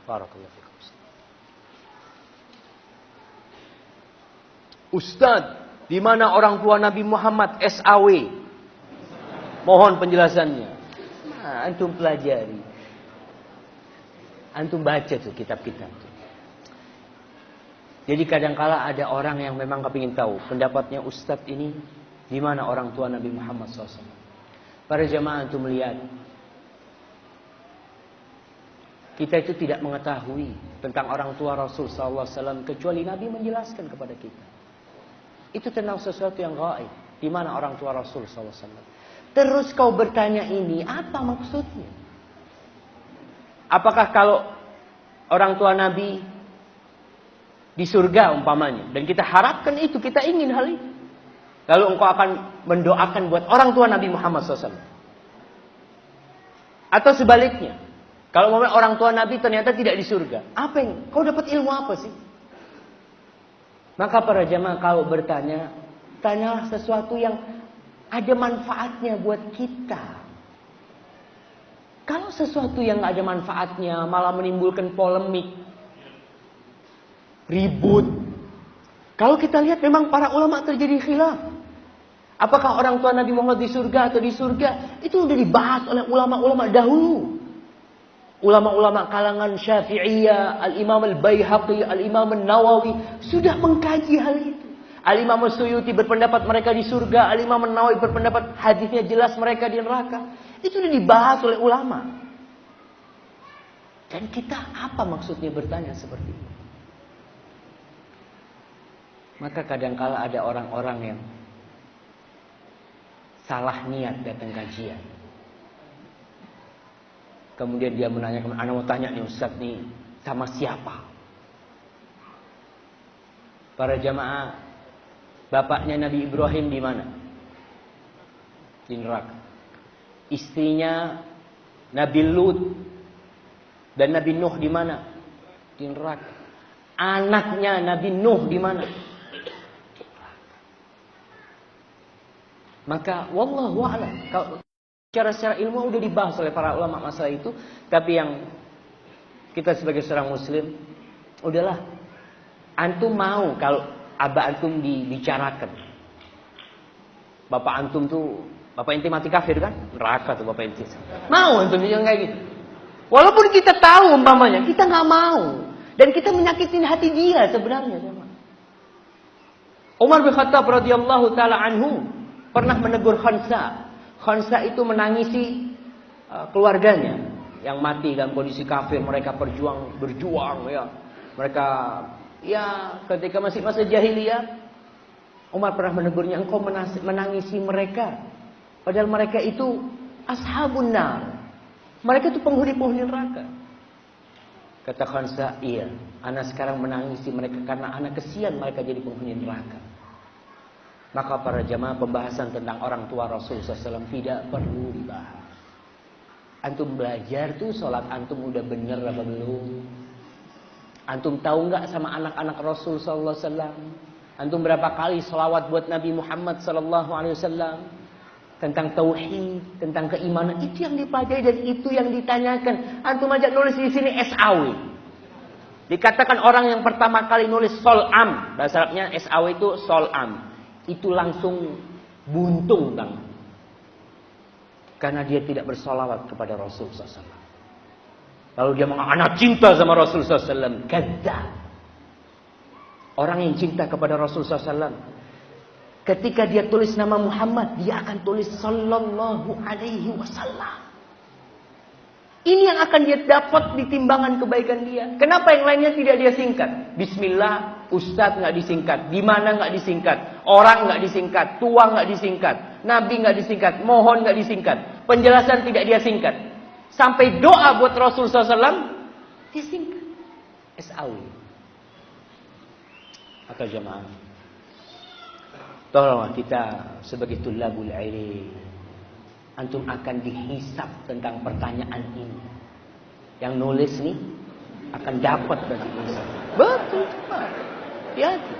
Barakallahu fikum. Ustaz, di mana orang tua Nabi Muhammad SAW? Mohon penjelasannya. Nah, antum pelajari. Antum baca tuh kitab-kitab tuh. Jadi kadangkala ada orang yang memang kepingin tahu pendapatnya Ustaz ini di mana orang tua Nabi Muhammad SAW. Para jamaah antum lihat, kita itu tidak mengetahui tentang orang tua Rasul SAW kecuali Nabi menjelaskan kepada kita. Itu tentang sesuatu yang gaib. Di mana orang tua Rasul SAW. Terus kau bertanya ini, apa maksudnya? Apakah kalau orang tua Nabi di surga umpamanya, dan kita harapkan itu, kita ingin hal itu. Lalu engkau akan mendoakan buat orang tua Nabi Muhammad SAW. Atau sebaliknya, kalau orang tua Nabi ternyata tidak di surga, apa yang kau dapat ilmu apa sih? Maka para jamaah kalau bertanya, tanyalah sesuatu yang ada manfaatnya buat kita. Kalau sesuatu yang gak ada manfaatnya malah menimbulkan polemik, ribut. Kalau kita lihat memang para ulama terjadi khilaf. Apakah orang tua Nabi Muhammad di surga atau di surga? Itu sudah dibahas oleh ulama-ulama dahulu. Ulama-ulama kalangan Syafi'iyah, Al-Imam Al-Baihaqi, Al-Imam An-Nawawi sudah mengkaji hal itu. Al-Imam As-Suyuti berpendapat mereka di surga, Al-Imam An-Nawawi berpendapat hadisnya jelas mereka di neraka. Itu sudah dibahas oleh ulama. Dan kita apa maksudnya bertanya seperti itu? Maka kadangkala ada orang-orang yang salah niat datang kajian. Kemudian dia menanyakan, ana mau tanya nih Ustaz nih, sama siapa? Para jamaah, bapaknya Nabi Ibrahim di mana? Di neraka. Istrinya Nabi Lut dan Nabi Nuh di mana? Di neraka. Anaknya Nabi Nuh di mana? Maka wallahu a'lam. Kalau secara ilmu udah dibahas oleh para ulama masalah itu, tapi yang kita sebagai seorang muslim, udahlah. Antum mau kalau abah antum dibicarakan. Bapak antum tuh, bapak inti mati kafir kan? Neraka tuh bapak inti. Mau antum yang kayak gitu. Walaupun kita tahu umpamanya, kita nggak mau. Dan kita menyakitin hati dia sebenarnya. Umar bin Khattab radhiyallahu taala anhu pernah menegur Khansa. Khansa itu menangisi keluarganya yang mati dalam kondisi kafir. Mereka berjuang ya. Mereka ya ketika masih masa jahiliyah, Umar pernah menegurnya, engkau menangisi mereka. Padahal mereka itu ashabun nar. Mereka itu penghuni-penghuni neraka. Kata Khansa, iya, ana sekarang menangisi mereka karena ana kesian mereka jadi penghuni neraka. Maka para jamaah, pembahasan tentang orang tua Rasul SAW tidak perlu dibahas. Antum belajar tuh sholat antum udah bener apa belum? Antum tahu nggak sama anak-anak Rasul SAW? Antum berapa kali sholawat buat Nabi Muhammad SAW? Tentang tauhid, tentang keimanan, itu yang dipelajari dan itu yang ditanyakan. Antum aja nulis di sini SAW. Dikatakan orang yang pertama kali nulis sol'am, bahasa Arabnya SAW itu sol'am. Itu langsung buntung bang. Karena dia tidak bersolawat kepada Rasul SAW. Lalu dia mengatakan, anak cinta sama Rasul SAW. Kadzdzab. Orang yang cinta kepada Rasul SAW, ketika dia tulis nama Muhammad, dia akan tulis Sallallahu Alaihi Wasallam. Ini yang akan dia dapat di timbangan kebaikan dia. Kenapa yang lainnya tidak dia singkat? Bismillah, Ustadz nggak disingkat, di mana nggak disingkat, orang nggak disingkat, tua nggak disingkat, Nabi nggak disingkat, mohon nggak disingkat, penjelasan tidak dia singkat, sampai doa buat Rasul SAW dia singkat. SAW. Maka jemaah, tolonglah kita sebagai tulabul ilm. Antum akan dihisap tentang pertanyaan ini. Yang nulis nih akan dapat dari hisap. Betul, Pak. Hati-hati.